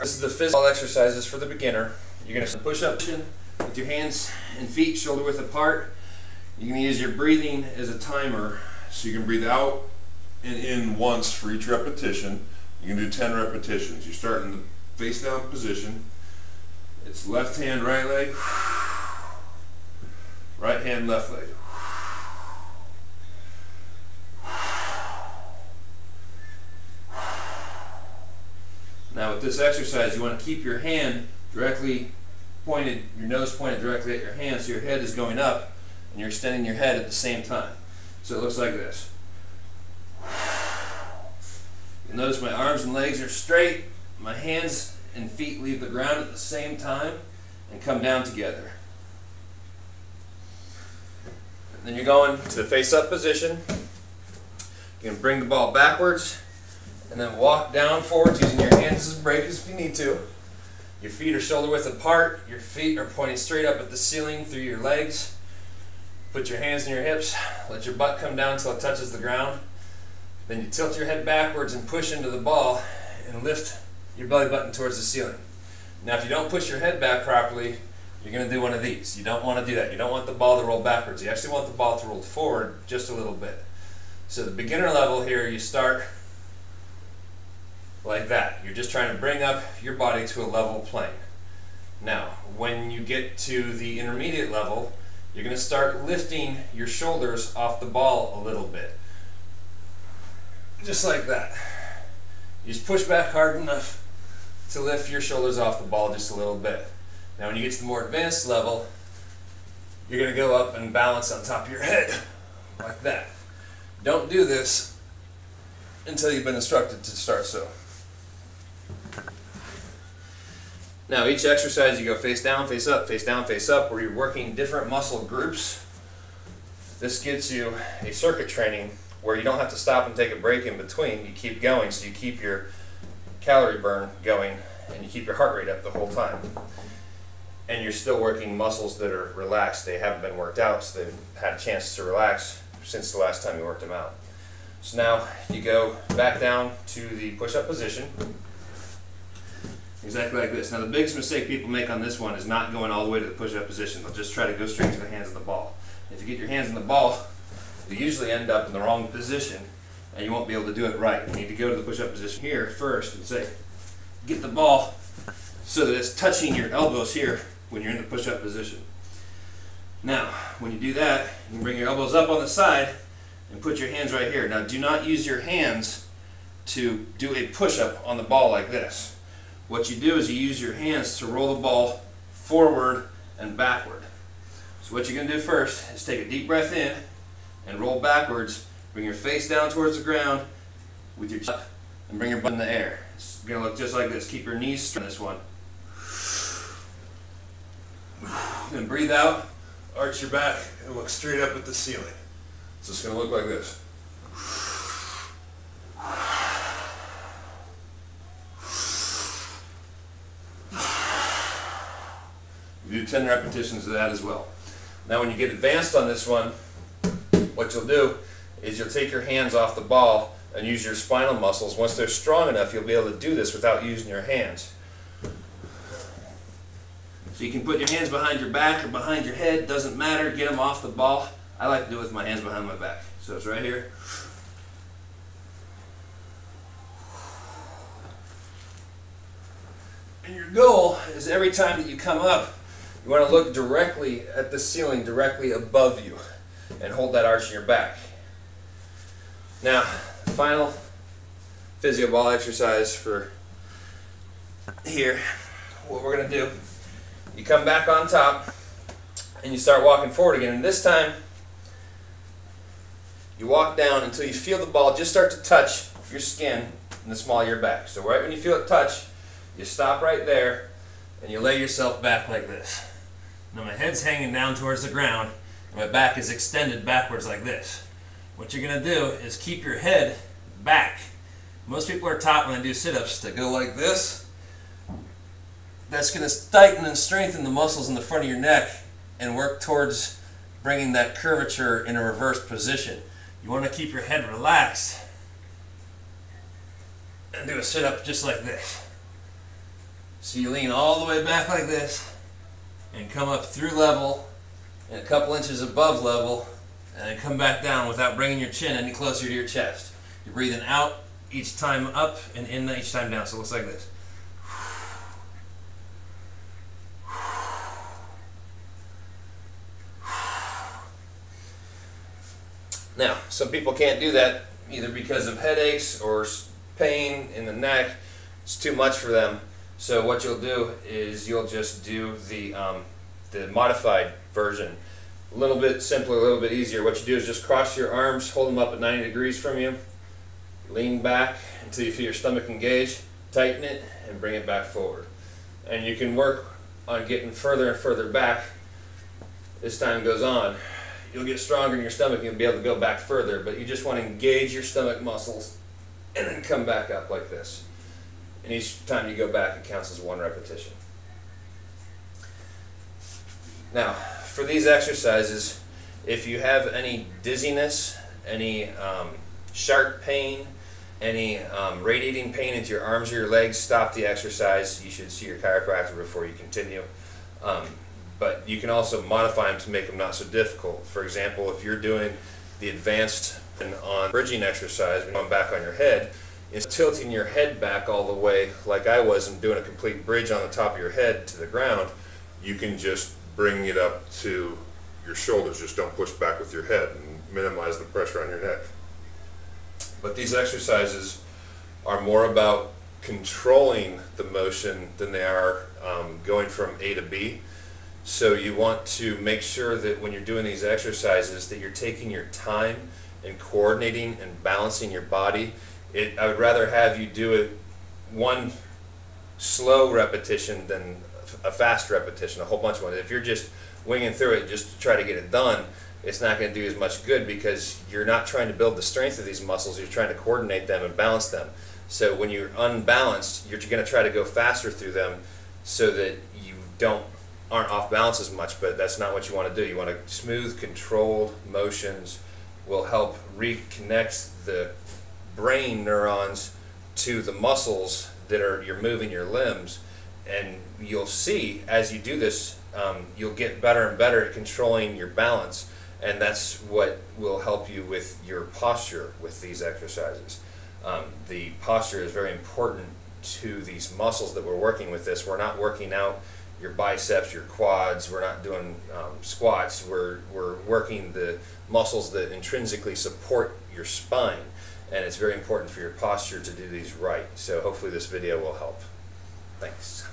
This is the physical exercises for the beginner. You're going to push up with your hands and feet shoulder width apart. You're going to use your breathing as a timer, so you can breathe out and in once for each repetition. You can do 10 repetitions. You start in the face down position. It's left hand, right leg, right hand, left leg. Now with this exercise, you want to keep your hand directly pointed, your nose pointed directly at your hand, so your head is going up and you're extending your head at the same time. So it looks like this. You'll notice my arms and legs are straight, my hands and feet leave the ground at the same time and come down together. And then you're going to the face-up position. You can bring the ball backwards and then walk down forwards using your hands as breaks if you need to. Your feet are shoulder width apart. Your feet are pointing straight up at the ceiling through your legs. Put your hands in your hips. Let your butt come down until it touches the ground. Then you tilt your head backwards and push into the ball and lift your belly button towards the ceiling. Now if you don't push your head back properly, you're going to do one of these. You don't want to do that. You don't want the ball to roll backwards. You actually want the ball to roll forward just a little bit. So the beginner level here, you start like that. You're just trying to bring up your body to a level plane. Now, when you get to the intermediate level, you're going to start lifting your shoulders off the ball a little bit. Just like that. You just push back hard enough to lift your shoulders off the ball just a little bit. Now when you get to the more advanced level, you're going to go up and balance on top of your head, like that. Don't do this until you've been instructed to start so. Now each exercise you go face down, face up, face down, face up, where you're working different muscle groups. This gives you a circuit training where you don't have to stop and take a break in between. You keep going, so you keep your calorie burn going and you keep your heart rate up the whole time. And you're still working muscles that are relaxed. They haven't been worked out, so they've had a chance to relax since the last time you worked them out. So now you go back down to the push-up position. Exactly like this. Now the biggest mistake people make on this one is not going all the way to the push-up position. They'll just try to go straight to the hands on the ball. If you get your hands on the ball, you usually end up in the wrong position and you won't be able to do it right. You need to go to the push-up position here first and say, get the ball so that it's touching your elbows here when you're in the push-up position. Now, when you do that, you can bring your elbows up on the side and put your hands right here. Now do not use your hands to do a push-up on the ball like this. What you do is you use your hands to roll the ball forward and backward. So what you're going to do first is take a deep breath in and roll backwards. Bring your face down towards the ground with your chest and bring your butt in the air. It's going to look just like this. Keep your knees straight on this one. Then breathe out, arch your back, and look straight up at the ceiling. So it's going to look like this. You do 10 repetitions of that as well. Now when you get advanced on this one, what you'll do is you'll take your hands off the ball and use your spinal muscles. Once they're strong enough, you'll be able to do this without using your hands. So you can put your hands behind your back or behind your head, doesn't matter, get them off the ball. I like to do it with my hands behind my back. So it's right here. And your goal is every time that you come up, you want to look directly at the ceiling, directly above you, and hold that arch in your back. Now, final Physioball exercise for here. What we're going to do, you come back on top and you start walking forward again. And this time, you walk down until you feel the ball just start to touch your skin in the small of your back. So right when you feel it touch, you stop right there and you lay yourself back like this. Now my head's hanging down towards the ground and my back is extended backwards like this. What you're going to do is keep your head back. Most people are taught when they do sit-ups to go like this. That's going to tighten and strengthen the muscles in the front of your neck and work towards bringing that curvature in a reversed position. You want to keep your head relaxed and do a sit-up just like this. So you lean all the way back like this and come up through level and a couple inches above level and then come back down without bringing your chin any closer to your chest. You're breathing out each time up and in each time down. So it looks like this. Now, some people can't do that either because of headaches or pain in the neck. It's too much for them. So what you'll do is you'll just do the modified version. A little bit simpler, a little bit easier. What you do is just cross your arms, hold them up at 90 degrees from you, lean back until you feel your stomach engage, tighten it, and bring it back forward. And you can work on getting further and further back as time goes on. You'll get stronger in your stomach and you'll be able to go back further, but you just want to engage your stomach muscles and then come back up like this. And each time you go back, it counts as one repetition. Now, for these exercises, if you have any dizziness, any sharp pain, any radiating pain into your arms or your legs, stop the exercise. You should see your chiropractor before you continue. But you can also modify them to make them not so difficult. For example, if you're doing the advanced on bridging exercise, going back on your head, instead of tilting your head back all the way like I was and doing a complete bridge on the top of your head to the ground, you can just bring it up to your shoulders. Just don't push back with your head and minimize the pressure on your neck. But these exercises are more about controlling the motion than they are going from A to B. So you want to make sure that when you're doing these exercises that you're taking your time and coordinating and balancing your body. I would rather have you do it one slow repetition than a fast repetition, a whole bunch of ones. If you're just winging through it just to try to get it done, it's not going to do as much good because you're not trying to build the strength of these muscles, you're trying to coordinate them and balance them. So when you're unbalanced, you're going to try to go faster through them so that you aren't off balance as much, but that's not what you want to do. You want to smooth, controlled motions will help reconnect the brain neurons to the muscles that you're moving your limbs, and you'll see as you do this you'll get better and better at controlling your balance, and that's what will help you with your posture with these exercises. The posture is very important to these muscles that we're working with this. We're not working out your biceps, your quads, we're not doing squats, we're working the muscles that intrinsically support your spine, and it's very important for your posture to do these right. So hopefully this video will help. Thanks.